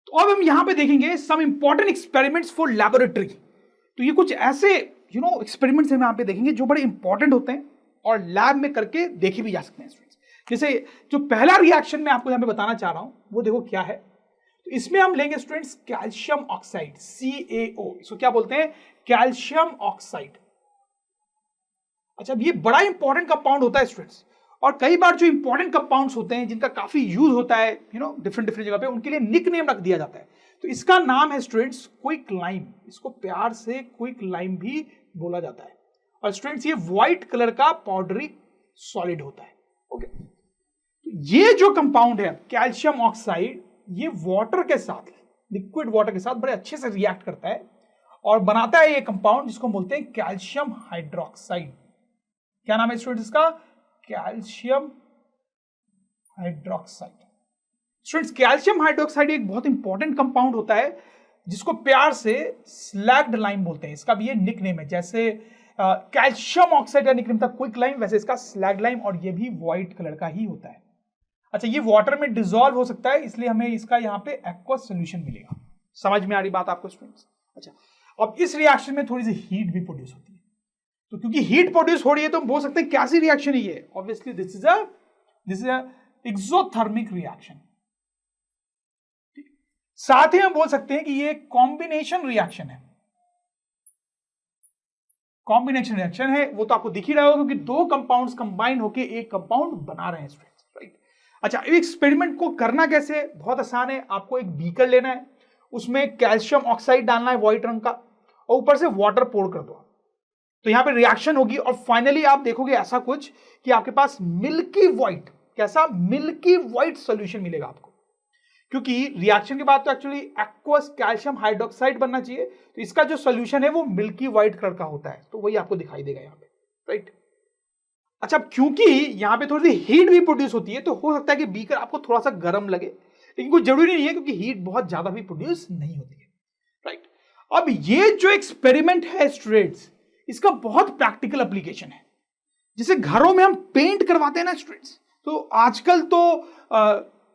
तो अब हम यहां पे देखेंगे some important experiments for laboratory. तो ये कुछ ऐसे एक्सपेरिमेंट्स हम यहां पे देखेंगे जो बड़े इंपॉर्टेंट होते हैं और लैब में करके देखे भी जा सकते हैं स्टूडेंट्स। जैसे जो पहला रिएक्शन मैं आपको यहां पे बताना चाह रहा हूं वो देखो क्या है। तो इसमें हम लेंगे स्टूडेंट्स कैल्शियम ऑक्साइड, CaO। इसको क्या बोलते हैं? Calcium oxide. अच्छा, ये बड़ा इंपॉर्टेंट कंपाउंड होता है स्टूडेंट्स, और कई बार जो इंपॉर्टेंट कंपाउंड्स होते हैं जिनका काफी यूज होता है डिफरेंट डिफरेंट जगह पे, उनके लिए निक नेम रख दिया जाता है। तो इसका नाम है स्टूडेंट्स क्विक लाइम। इसको प्यार से क्विक लाइम भी बोला जाता है। और स्टूडेंट्स ये व्हाइट कलर का पाउडरी सॉलिड होता है। ओके, तो ये जो कंपाउंड है कैल्शियम ऑक्साइड, ये वाटर के साथ, लिक्विड वाटर के साथ बड़े अच्छे से रिएक्ट करता है और बनाता है ये कंपाउंड जिसको बोलते हैं कैल्शियम हाइड्रोक्साइड। क्या नाम है स्टूडेंट्स इसका? Calcium hydroxide. Students calcium hydroxide एक बहुत इंपॉर्टेंट कंपाउंड होता है जिसको प्यार से स्लैग्ड लाइम बोलते हैं। इसका भी ये निक नेम है। जैसे कैल्शियम ऑक्साइड का निक नेम था क्विक लाइम, वैसे इसका स्लैग्ड लाइम, और ये भी व्हाइट कलर का ही होता है। अच्छा, ये वाटर में डिसॉल्व हो सकता है, इसलिए हमें इसका यहाँ पे एक्वस सोल्यूशन मिलेगा। समझ में आ रही बात आपको स्टूडेंट्स? अच्छा, अब इस रिएक्शन में थोड़ी सी हीट भी प्रोड्यूस होती है। तो क्योंकि हीट प्रोड्यूस हो रही है तो हम बोल सकते हैं कैसी रिएक्शन है ये? Obviously this is a exothermic reaction. साथ ही हम बोल सकते हैं कि ये कॉम्बिनेशन रिएक्शन है। कॉम्बिनेशन रिएक्शन है, वो तो आपको दिख ही रहा होगा क्योंकि दो कंपाउंड्स कंबाइन होकर एक कंपाउंड बना रहे हैं स्टूडेंट्स, राइट? अच्छा, एक्सपेरिमेंट को करना कैसे? बहुत आसान है। आपको एक बीकर लेना है, उसमें कैल्शियम ऑक्साइड डालना है व्हाइट रंग का, और ऊपर से वाटर पोर कर दो। तो यहां पे रिएक्शन होगी और फाइनली आप देखोगे ऐसा कुछ कि आपके पास मिल्की व्हाइट, कैसा? मिल्की व्हाइट सॉल्यूशन मिलेगा आपको। क्योंकि रिएक्शन के बाद तो एक्चुअली एक्वस कैल्शियम हाइड्रोक्साइड बनना चाहिए, तो इसका जो सॉल्यूशन है वो मिल्की व्हाइट कलर का होता है। तो वही आपको दिखाई देगा यहाँ पे, राइट? अच्छा, क्योंकि यहां पे थोड़ी सी हीट भी प्रोड्यूस होती है तो हो सकता है कि बीकर आपको थोड़ा सा गर्म लगे, लेकिन कोई जरूरी नहीं है क्योंकि हीट बहुत ज्यादा भी प्रोड्यूस नहीं होती है, राइट? अब ये जो एक्सपेरिमेंट है स्टूडेंट्स, इसका बहुत प्रैक्टिकल एप्लीकेशन है। जैसे घरों में हम पेंट करवाते हैं ना स्टूडेंट्स, तो आजकल तो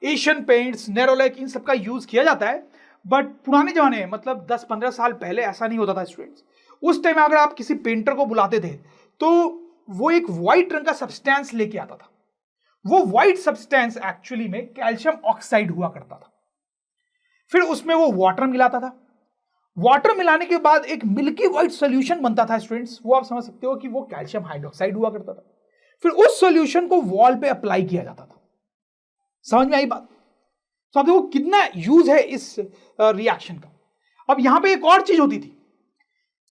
एशियन पेंट्स, नेरोलैक, इन सबका यूज किया जाता है, बट पुराने जमाने में मतलब 10-15 साल पहले ऐसा नहीं होता था स्टूडेंट्स। उस टाइम अगर आप किसी पेंटर को बुलाते थे तो वो एक व्हाइट रंग का सब्सटेंस लेके आता था। वो व्हाइट सब्सटेंस एक्चुअली में कैल्शियम ऑक्साइड हुआ करता था। फिर उसमें वो वाटर मिलाता था। वाटर मिलाने के बाद एक मिल्की व्हाइट सॉल्यूशन बनता था स्टूडेंट्स, वो आप समझ सकते हो कि वो कैल्शियम हाइड्रोक्साइड हुआ करता था। फिर उस सॉल्यूशन को वॉल पे अप्लाई किया जाता था। समझ में आई बात? तो आप देखो कितना यूज है इस रिएक्शन का। अब यहां पे एक और चीज होती थी,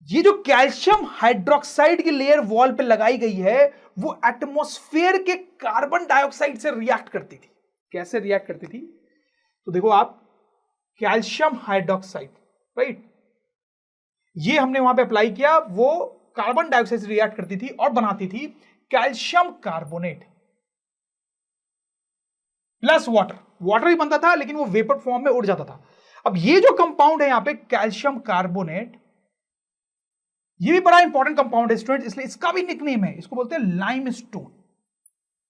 ये जो कैल्शियम हाइड्रोक्साइड की लेयर वॉल पे लगाई गई है वो एटमॉस्फेयर के कार्बन डाइऑक्साइड से रिएक्ट करती थी। कैसे रिएक्ट करती थी? तो देखो आप, कैल्शियम हाइड्रोक्साइड, राइट, ये हमने वहां पे अप्लाई किया, वो कार्बन डाइऑक्साइड से रिएक्ट करती थी और बनाती थी calcium carbonate plus water. Water ही बनता था लेकिन वो वेपर फॉर्म में उड़ जाता था। अब ये जो कंपाउंड है यहां पे कैल्शियम कार्बोनेट, ये भी बड़ा इंपॉर्टेंट कंपाउंड है स्टूडेंट, इसलिए इसका भी निकनेम है, इसको बोलते हैं लाइमस्टोन,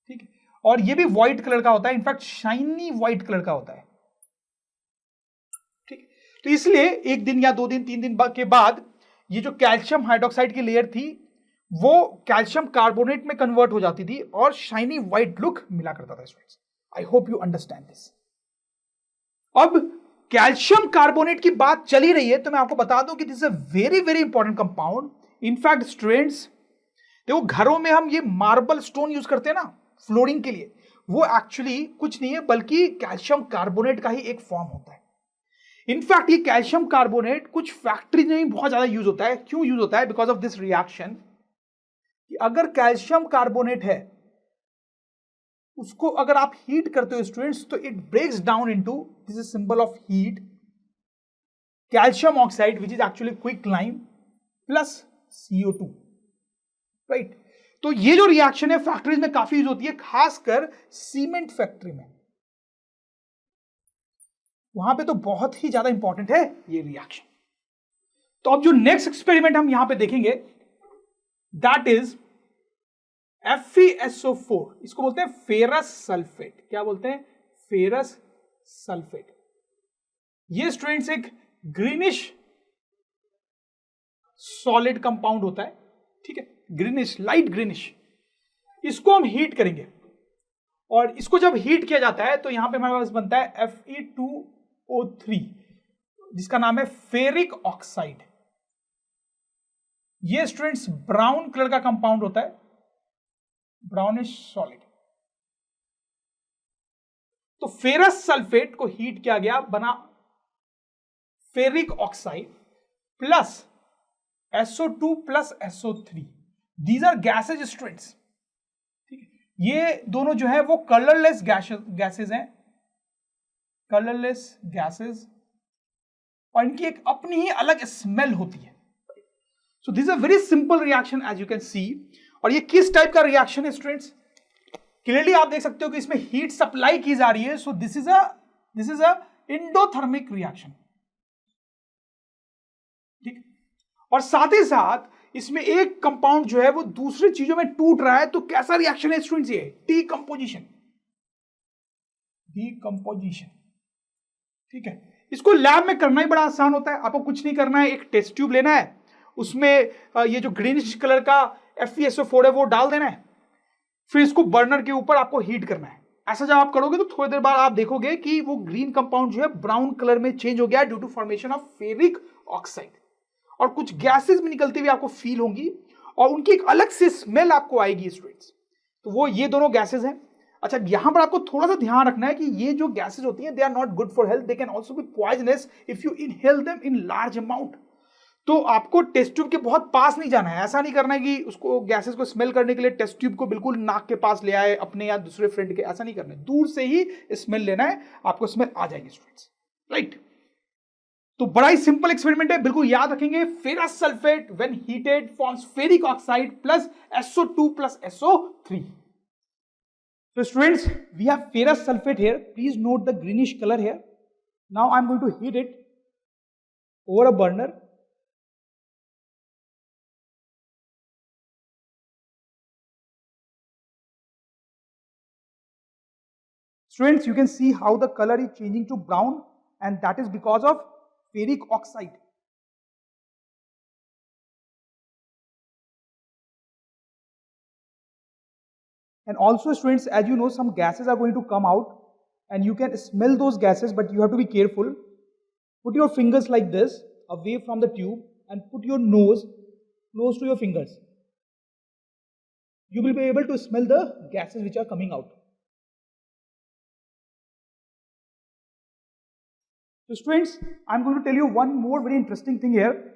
ठीक है? और ये भी व्हाइट कलर का होता है, इनफैक्ट शाइनी व्हाइट कलर का होता है, ठीक? तो इसलिए एक दिन या 2 दिन 3 दिन के बाद ये जो कैल्शियम हाइड्रोक्साइड की लेयर थी वो कैल्शियम कार्बोनेट में कन्वर्ट हो जाती थी और शाइनी व्हाइट लुक मिला करता था students. I hope you understand this. अब कैल्शियम कार्बोनेट की बात चली रही है तो मैं आपको बता दूं कि this is a very very important compound. In fact students देखो, घरों में हम ये मार्बल स्टोन यूज करते हैं ना फ्लोरिंग के लिए, वो एक्चुअली कुछ नहीं है बल्कि कैल्शियम कार्बोनेट का ही एक फॉर्म होता है। इनफैक्ट ये कैल्शियम कार्बोनेट कुछ फैक्ट्रीज में भी बहुत ज्यादा यूज होता है। क्यों यूज होता है? बिकॉज ऑफ दिस रिएक्शन, कि अगर कैल्शियम कार्बोनेट है उसको अगर आप हीट करते हो स्टूडेंट्स तो it breaks down into, this is symbol of heat, calcium oxide which is actually quick lime plus CO2, right? तो ये जो रिएक्शन है फैक्ट्रीज में काफी यूज होती है, खासकर सीमेंट फैक्ट्री में, वहां पे तो बहुत ही ज्यादा इंपॉर्टेंट है ये रिएक्शन। तो अब जो नेक्स्ट एक्सपेरिमेंट हम यहां पे देखेंगे दैट इज FeSO4, इसको बोलते हैं फेरस सल्फेट। क्या बोलते हैं? Ferrous sulphate. ये स्टूडेंट्स एक ग्रीनिश सॉलिड कंपाउंड होता है, ठीक है, ग्रीनिश, लाइट ग्रीनिश। इसको हम हीट करेंगे और इसको जब हीट किया जाता है तो यहां पे हमारे पास बनता है Fe2O3 जिसका नाम है फेरिक ऑक्साइड। ये स्टूडेंट्स ब्राउन कलर का कंपाउंड होता है, ब्राउनिश सॉलिड। तो फेरस सल्फेट को हीट किया गया, बना ferric oxide plus SO2 plus SO3। These are gases students, ठीक है। ये दोनों जो है वो कलरलेस गैसेज हैं, कलरलेस गैसेज, और इनकी एक अपनी ही अलग स्मेल होती है। So this is a very simple reaction as you can see. और ये किस टाइप का रिएक्शन है स्टूडेंट्स? क्लियरली आप देख सकते हो कि इसमें हीट सप्लाई की जा रही है। So this is a endothermic reaction, ठीक। और साथ ही साथ इसमें एक कंपाउंड जो है वो दूसरी चीजों में टूट रहा है। तो कैसा रिएक्शन है स्टूडेंट्स? ये डीकंपोजिशन, डीकंपोजिशन, ठीक है। इसको लैब में करना ही बड़ा आसान होता है। आपको कुछ नहीं करना है, एक टेस्ट ट्यूब लेना है, उसमें ये जो ग्रीनिश कलर का FeSO4 है वो डाल देना है, फिर इसको बर्नर के ऊपर आपको हीट करना है। ऐसा जब आप करोगे तो थोड़ी देर बाद आप देखोगे कि वो ग्रीन कंपाउंड जो है ब्राउन कलर में चेंज हो गया due to formation of ferric oxide, और कुछ गैसेस भी निकलती हुई आपको फील होंगी और उनकी एक अलग से स्मेल आपको आएगी स्टूडेंट्स। तो वो ये दोनों गैसेस हैं। अच्छा, यहां पर आपको थोड़ा सा ध्यान रखना है कि ये जो गैसेस होती हैं they are not good for health, they can also be poisonous if you inhale them in large amount. तो आपको टेस्ट ट्यूब के बहुत पास नहीं जाना है। ऐसा नहीं करना है कि उसको गैसेस को स्मेल करने के लिए टेस्ट ट्यूब को बिल्कुल नाक के पास ले आए अपने या दूसरे फ्रेंड के, ऐसा नहीं करना है। दूर से ही स्मेल लेना है, आपको स्मेल आ जाएगी स्टूडेंट्स, राइट। तो बड़ा ही सिंपल एक्सपेरिमेंट है, बिल्कुल याद रखेंगे। Ferrous sulphate when heated forms ferric oxide plus SO2 plus SO3। So students, we have ferrous sulfate here. Please note the greenish color here. Now I am going to heat it over a burner. Students, you can see how the color is changing to brown, and that is because of ferric oxide. And also students, as you know, some gases are going to come out and you can smell those gases, but you have to be careful. Put your fingers like this away from the tube and put your nose close to your fingers. You will be able to smell the gases which are coming out. So students, I am going to tell you one more very interesting thing here.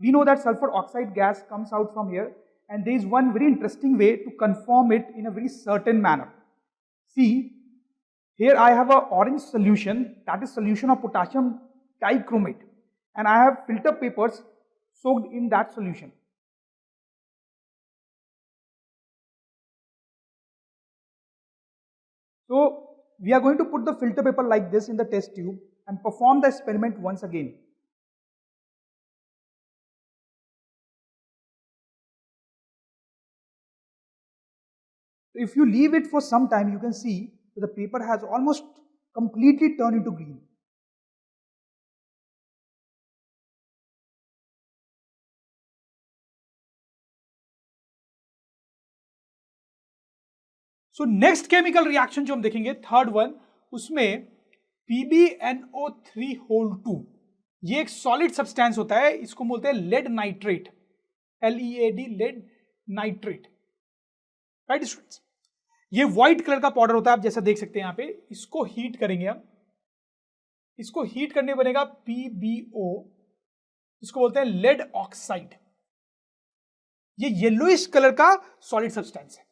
We know that sulfur oxide gas comes out from here, and there is one very interesting way to confirm it in a very certain manner. See, here I have an orange solution, that is solution of potassium dichromate, and I have filter papers soaked in that solution. So we are going to put the filter paper like this in the test tube and perform the experiment once again. If you leave it for some time, you can see that the paper has almost completely turned into green. So next chemical reaction जो हम देखेंगे, third one, उसमें PbNO3(2), ये एक solid substance होता है, इसको बोलते हैं lead nitrate, LEAD, lead nitrate, right students. ये व्हाइट कलर का पाउडर होता है, आप जैसा देख सकते हैं यहाँ पे। इसको हीट करेंगे हम, इसको हीट करने बनेगा PbO, इसको बोलते हैं लेड ऑक्साइड। ये येलोइश कलर का सॉलिड सब्सटेंस है,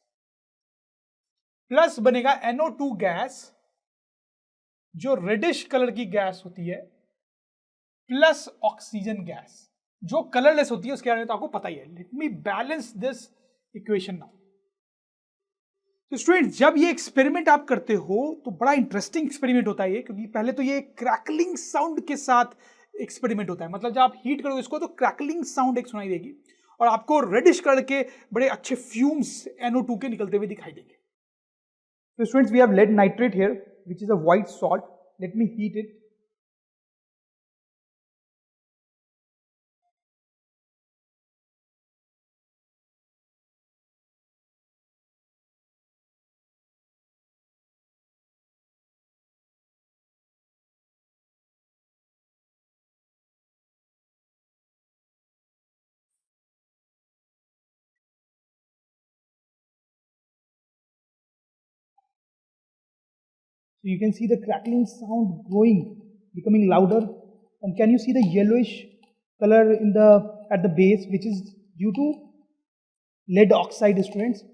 प्लस बनेगा NO2 गैस जो रेडिश कलर की गैस होती है, प्लस ऑक्सीजन गैस जो कलरलेस होती है, उसके बारे में तो आपको पता ही है। Let me balance this equation now. तो स्टूडेंट, जब ये एक्सपेरिमेंट आप करते हो तो बड़ा इंटरेस्टिंग एक्सपेरिमेंट होता है ये, क्योंकि पहले तो ये क्रैकलिंग साउंड के साथ एक्सपेरिमेंट होता है। मतलब जब आप हीट करोगे इसको तो क्रैकलिंग साउंड एक सुनाई देगी और आपको रेडिश कलर के बड़े अच्छे फ्यूम्स NO2 के निकलते हुए दिखाई देंगे। So students, we have lead nitrate here, which is a white salt. Let me heat it. So you can see the crackling sound growing, becoming louder, and can you see the yellowish color at the base, which is due to lead oxide, students.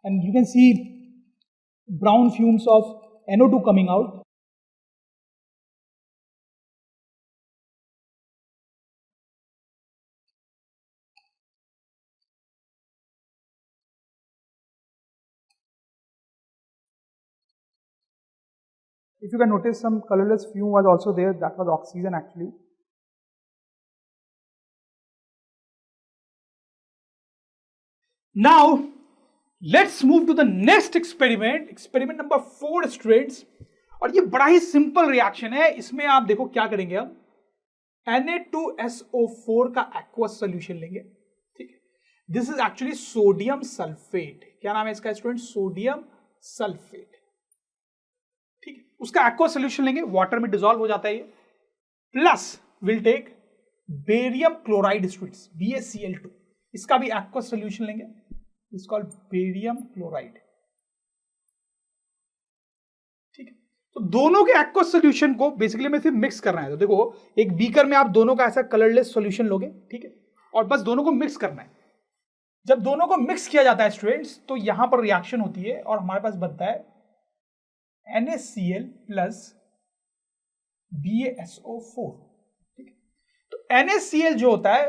And you can see brown fumes of NO2 coming out. If you can notice, some colorless fume was also there, that was oxygen actually. Now, let's move to the next experiment, experiment number 4 students. और ये बड़ा ही simple reaction है, इसमें आप देखो क्या करेंगे हम Na2SO4 का aqueous solution लेंगे, ठीक है. This is actually sodium sulphate. क्या नाम है इसका स्टूडेंट? सोडियम सल्फेट, ठीक है. उसका aqueous solution लेंगे, वाटर में डिसॉल्व हो जाता है ये. Plus will take barium chloride students, BaCl2. इसका भी aqueous solution लेंगे, इट्स कॉल्ड बेरियम क्लोराइड, ठीक है. तो दोनों के एक्वस सॉल्यूशन को बेसिकली में सिर्फ मिक्स करना है. तो देखो, एक बीकर में आप दोनों का ऐसा कलरलेस सॉल्यूशन लोगे, ठीक है, और बस दोनों को मिक्स करना है. जब दोनों को मिक्स किया जाता है स्टूडेंट्स, तो यहां पर रिएक्शन होती है और हमारे पास बनता है NaCl प्लस BaSO4, ठीक है. तो NaCl जो होता है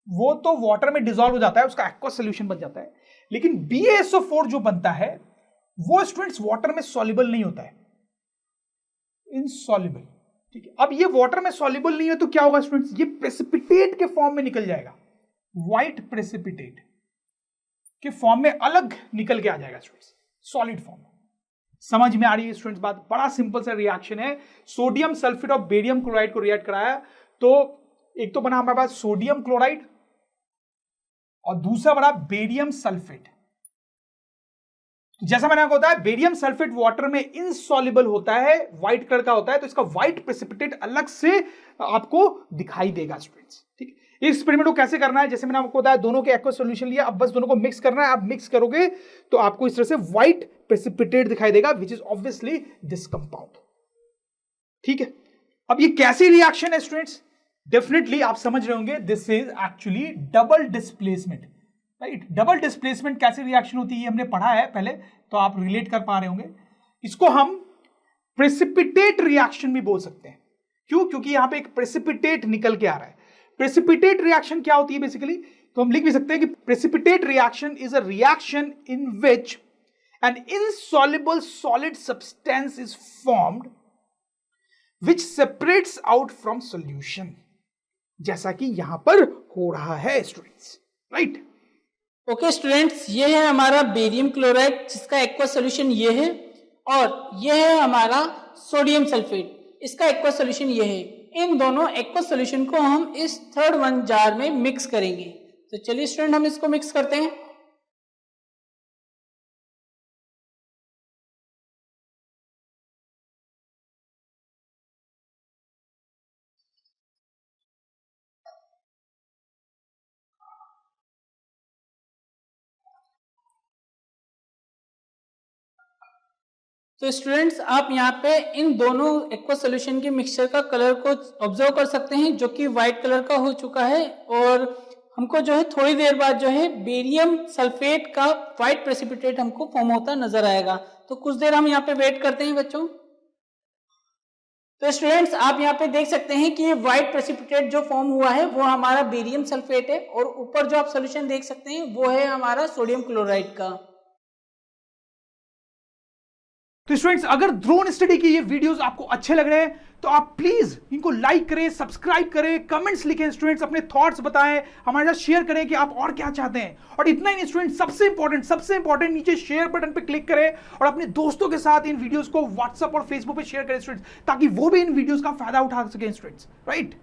वो तो वाटर में डिसॉल्व हो जाता है, उसका एक्वस सॉल्यूशन बन जाता है. लेकिन BaSO4 जो बनता है वो स्टूडेंट्स वाटर में सॉल्युबल नहीं होता है, इनसॉल्युबल, ठीक है. अब ये वाटर में सॉल्युबल नहीं है तो क्या होगा स्टूडेंट्स? ये प्रेसिपिटेट के फॉर्म में निकल जाएगा, व्हाइट प्रेसिपिटेट के फॉर्म में अलग निकल के आ जाएगा स्टूडेंट्स, सॉलिड फॉर्म में. समझ में आ रही है स्टूडेंट्स बात? बड़ा सिंपल सा रिएक्शन है. सोडियम सल्फेट और बेरियम क्लोराइड को रिएक्ट कराया, तो एक तो बना हमारे पास सोडियम क्लोराइड और दूसरा बना बेरियम सल्फेट. जैसा मैंने आपको बताया, बेरियम सल्फेट वाटर में इनसॉल्युबल होता है, व्हाइट कलर का होता है, तो इसका व्हाइट प्रेसिपिटेट अलग से आपको दिखाई देगा स्टूडेंट्स, ठीक है. इस एक्सपेरिमेंट को कैसे करना है, जैसे मैंने आपको बताया, दोनों के एक्वस सॉल्यूशन लिया, अब बस दोनों को मिक्स करना है. आप मिक्स करोगे तो आपको इस तरह से व्हाइट प्रेसिपिटेट दिखाई देगा, which is obviously this compound, ठीक है. अब ये कैसी रिएक्शन है स्टूडेंट्स? डेफिनेटली आप समझ रहे होंगे, this is actually double displacement, right. Double displacement कैसी रिएक्शन होती है हमने पढ़ा है पहले, तो आप रिलेट कर पा रहे होंगे. इसको हम प्रेसिपिटेट रिएक्शन भी बोल सकते हैं. क्यों? क्योंकि यहां पे एक प्रेसिपिटेट निकल के आ रहा है. प्रेसिपिटेट रिएक्शन क्या होती है बेसिकली? तो हम लिख भी सकते हैं कि precipitate reaction is a reaction in which N insoluble solid substance is formed which separates out from solution, जैसा कि यहां पर हो रहा है स्टूडेंट्स, राइट. ओके स्टूडेंट्स, ये है हमारा बेरियम क्लोराइड जिसका एक्वस सॉल्यूशन ये है, और ये है हमारा सोडियम सल्फेट, इसका एक्वस सॉल्यूशन ये है. इन दोनों एक्वस सॉल्यूशन को हम इस थर्ड वन जार में मिक्स करेंगे. तो चलिए स्टूडेंट, हम इसको मिक्स करते हैं. तो स्टूडेंट्स, आप यहाँ पे इन दोनों एक्वस सॉल्यूशन के मिक्सचर का कलर को ऑब्जर्व कर सकते हैं, जो कि व्हाइट कलर का हो चुका है, और हमको जो है थोड़ी देर बाद जो है बेरियम सल्फेट का व्हाइट प्रेसिपिटेट हमको फॉर्म होता नजर आएगा. तो कुछ देर हम यहाँ पे वेट करते हैं बच्चों. तो स्टूडेंट्स, आप यहाँ पे देख सकते हैं कि ये व्हाइट प्रेसिपिटेट जो फॉर्म हुआ है वो हमारा बेरियम सल्फेट है, और ऊपर जो आप सॉल्यूशन देख सकते हैं वो है हमारा सोडियम क्लोराइड का. तो स्टूडेंट्स, अगर ड्रोन स्टडी की ये वीडियोस आपको अच्छे लग रहे हैं तो आप प्लीज इनको लाइक करें, सब्सक्राइब करें, कमेंट्स लिखें स्टूडेंट्स, अपने थॉट्स बताएं, हमारे साथ शेयर करें कि आप और क्या चाहते हैं. और इतना ही नहीं स्टूडेंट्स, सबसे इंपॉर्टेंट नीचे शेयर बटन पे क्लिक करें और अपने दोस्तों के साथ इन वीडियोस को व्हाट्सएप और फेसबुक पे शेयर करें स्टूडेंट्स, ताकि वो भी इन वीडियोस का फायदा उठा सकें स्टूडेंट्स, राइट.